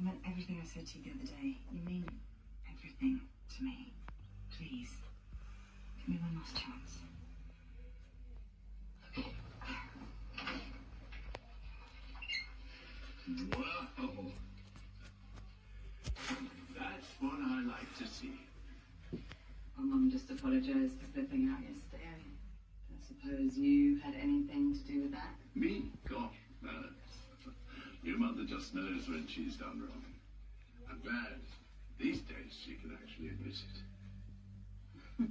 I meant everything I said to you the other day. You mean everything to me. Please. Give me one last chance. Whoa! That's what I like to see. My mum just apologised for flipping out yesterday. I suppose you had anything to do with that? Me? Gosh, no. Your mother just knows when she's done wrong. I'm glad these days she can actually admit it.